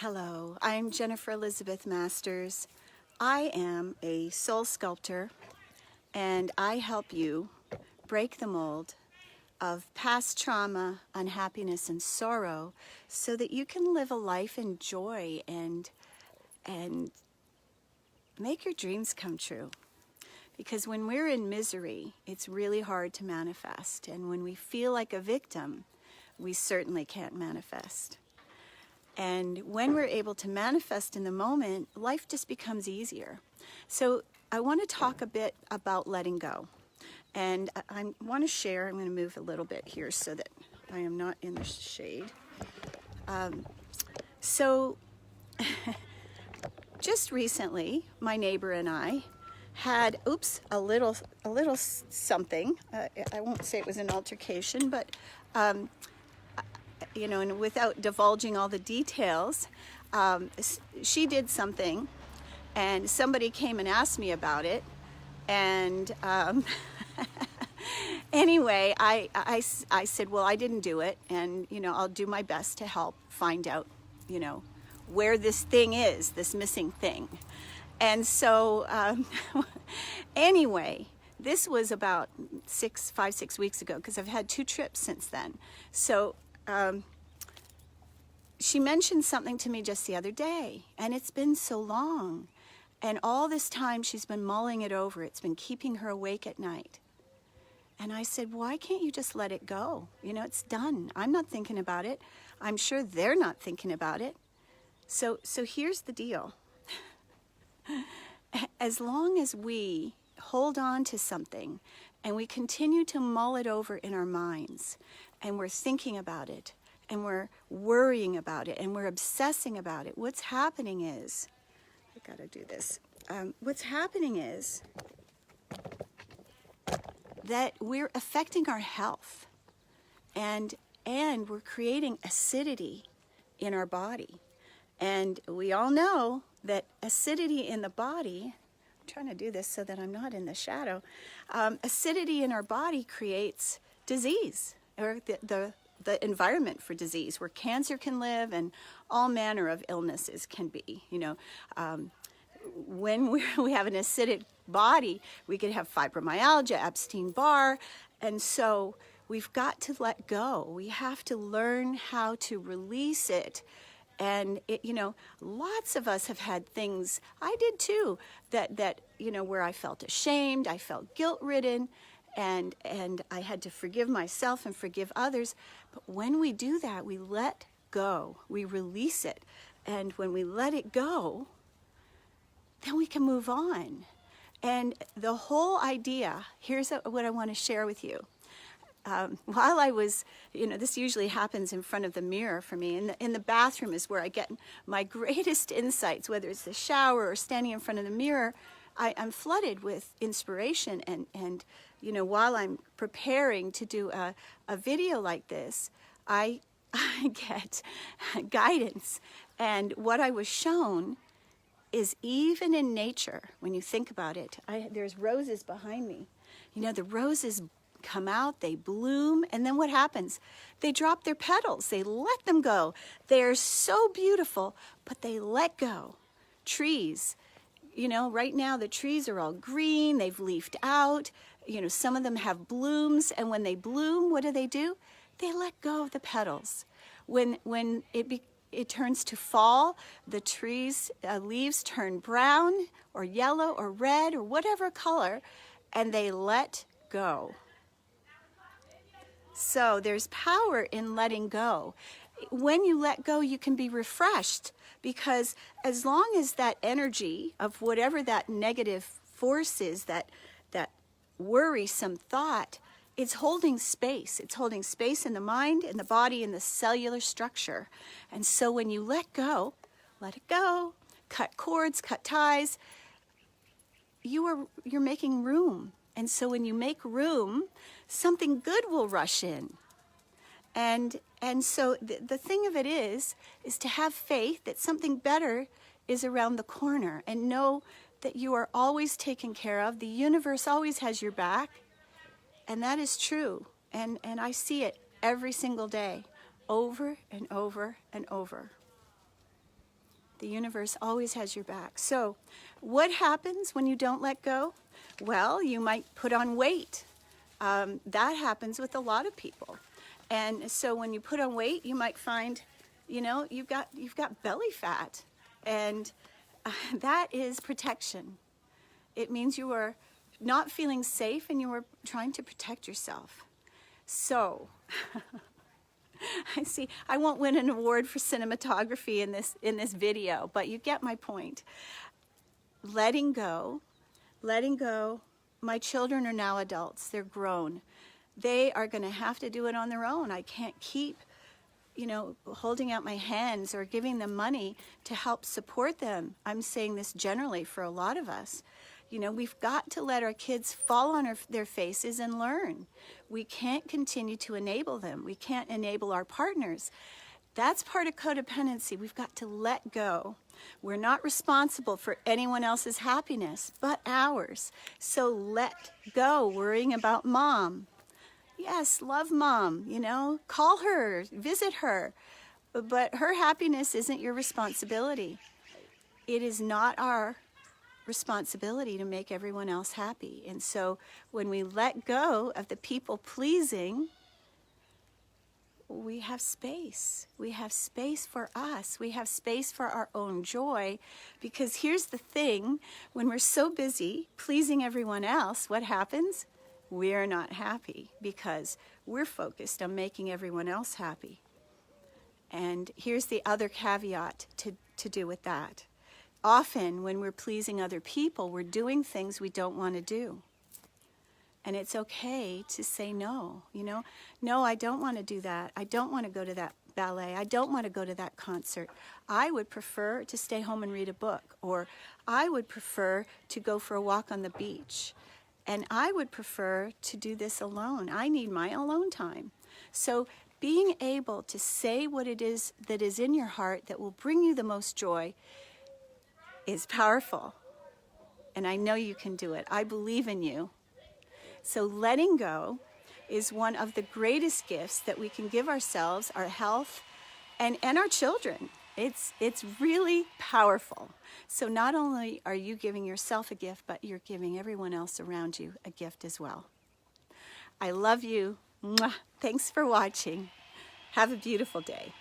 Hello, I'm Jennifer Elizabeth Masters. I am a soul sculptor, and I help you break the mold of past trauma, unhappiness, and sorrow so that you can live a life in joy and make your dreams come true. Because when we're in misery, it's really hard to manifest. And when we feel like a victim, we certainly can't manifest. And when we're able to manifest in the moment, life just becomes easier. So I want to talk a bit about letting go. And I want to share, I'm going to move a little bit here so that I am not in the shade. Just recently, my neighbor and I had, a little something. I won't say it was an altercation, but and without divulging all the details, she did something, and somebody came and asked me about it, and anyway, I said, well, I didn't do it, and I'll do my best to help find out, where this thing is, this missing thing. And so, anyway, this was about 5-6 weeks ago, because I've had 2 trips since then. So she mentioned something to me just the other day, and it's been so long. And all this time she's been mulling it over. It's been keeping her awake at night. And I said, why can't you just let it go? It's done. I'm not thinking about it. I'm sure they're not thinking about it. So here's the deal. As long as we hold on to something and we continue to mull it over in our minds, and we're thinking about it, and we're worrying about it, and we're obsessing about it, what's happening is, I gotta do this, what's happening is that we're affecting our health, and we're creating acidity in our body. And we all know that acidity in the body, I'm trying to do this so that I'm not in the shadow, acidity in our body creates disease, or the environment for disease, where cancer can live and all manner of illnesses can be. When we have an acidic body, we could have fibromyalgia, Epstein-Barr, and so we've got to let go. We have to learn how to release it. And lots of us have had things, I did too, that where I felt ashamed, I felt guilt-ridden, and I had to forgive myself and forgive others. But when we do that, we let go, we release it. And when we let it go, then we can move on. And the whole idea, here's what I want to share with you. While I was, this usually happens in front of the mirror for me. In the bathroom is where I get my greatest insights, whether it's the shower or standing in front of the mirror. I'm flooded with inspiration, and while I'm preparing to do a video like this, I get guidance. And what I was shown is, even in nature, when you think about it, there's roses behind me. The roses come out, they bloom, and then what happens? They drop their petals, they let them go. They're so beautiful, but they let go. Trees, right now the trees are all green, they've leafed out, some of them have blooms, and when they bloom, what do? They let go of the petals. When it turns to fall, the trees' leaves turn brown or yellow or red or whatever color, and they let go. So there's power in letting go. When you let go, you can be refreshed, because as long as that energy of whatever that negative force is, that worrisome thought, it's holding space. It's holding space in the mind, in the body, in the cellular structure. And so when you let go, let it go, cut cords, cut ties, you're making room. And so when you make room, something good will rush in. And so the thing of it is to have faith that something better is around the corner, and know that you are always taken care of. The universe always has your back, and that is true. And I see it every single day, over and over and over. The universe always has your back. So what happens when you don't let go? Well, you might put on weight. That happens with a lot of people. And so when you put on weight, you might find, you've got belly fat. And that is protection. It means you are not feeling safe and you are trying to protect yourself. So I see, I won't win an award for cinematography in this video, but you get my point. Letting go. My children are now adults. They're grown. They are going to have to do it on their own. I can't keep, holding out my hands or giving them money to help support them. I'm saying this generally for a lot of us. We've got to let our kids fall on their faces and learn. We can't continue to enable them. We can't enable our partners. That's part of codependency. We've got to let go. We're not responsible for anyone else's happiness but ours. So let go worrying about mom. Yes, love mom, call her, visit her. But her happiness isn't your responsibility. It is not our responsibility to make everyone else happy. And so when we let go of the people pleasing, we have space. We have space for us. We have space for our own joy. Because here's the thing, when we're so busy pleasing everyone else, what happens? We're not happy because we're focused on making everyone else happy. And here's the other caveat to do with that. Often when we're pleasing other people, we're doing things we don't want to do. And it's okay to say no, No, I don't want to do that. I don't want to go to that ballet. I don't want to go to that concert. I would prefer to stay home and read a book. Or I would prefer to go for a walk on the beach. And I would prefer to do this alone. I need my alone time. So being able to say what it is that is in your heart that will bring you the most joy is powerful. And I know you can do it. I believe in you. So letting go is one of the greatest gifts that we can give ourselves, our health, and our children. It's really powerful. So not only are you giving yourself a gift, but you're giving everyone else around you a gift as well. I love you. Mwah. Thanks for watching. Have a beautiful day.